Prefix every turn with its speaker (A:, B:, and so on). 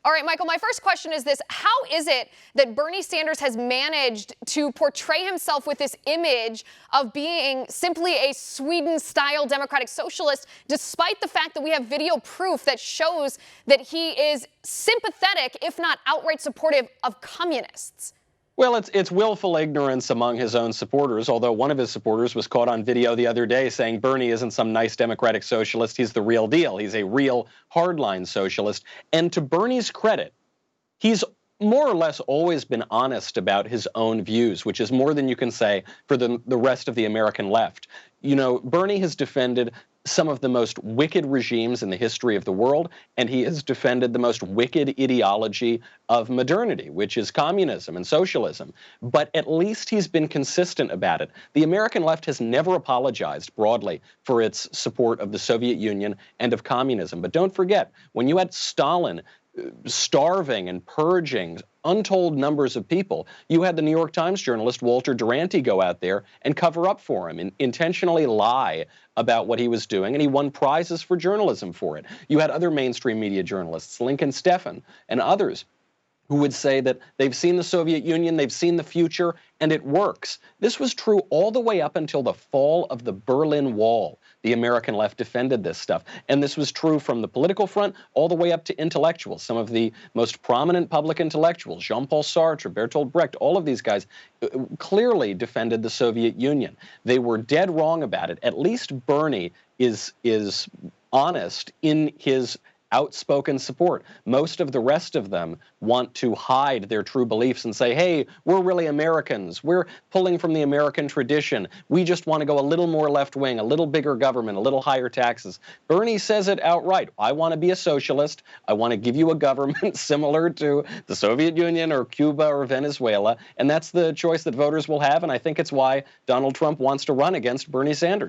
A: All right, Michael, my first question is this. How is it that Bernie Sanders has managed to portray himself with this image of being simply a Sweden-style democratic socialist, despite the fact that we have video proof that shows that he is sympathetic, if not outright supportive, of communists?
B: Well, it's willful ignorance among his own supporters, although one of his supporters was caught on video the other day saying Bernie isn't some nice democratic socialist, he's the real deal. He's a real hardline socialist. And to Bernie's credit, he's more or less always been honest about his own views, which is more than you can say for the rest of the American left. You know, Bernie has defended some of the most wicked regimes in the history of the world, and he has defended the most wicked ideology of modernity, which is communism and socialism. But at least he's been consistent about it. The American left has never apologized broadly for its support of the Soviet Union and of communism. But don't forget, when you had Stalin starving and purging untold numbers of people, you had the New York Times journalist Walter Duranty go out there and cover up for him and intentionally lie about what he was doing, and he won prizes for journalism for it. You had other mainstream media journalists, Lincoln Stephan and others, who would say that they've seen the Soviet Union, they've seen the future, and it works. This was true all the way up until the fall of the Berlin Wall. The American left defended this stuff. And this was true from the political front all the way up to intellectuals. Some of the most prominent public intellectuals, Jean-Paul Sartre, Bertolt Brecht, all of these guys clearly defended the Soviet Union. They were dead wrong about it. At least Bernie is honest in his outspoken support. Most of the rest of them want to hide their true beliefs and say, hey, we're really Americans. We're pulling from the American tradition. We just want to go a little more left-wing, a little bigger government, a little higher taxes. Bernie says it outright. I want to be a socialist. I want to give you a government similar to the Soviet Union or Cuba or Venezuela. And that's the choice that voters will have. And I think it's why Donald Trump wants to run against Bernie Sanders.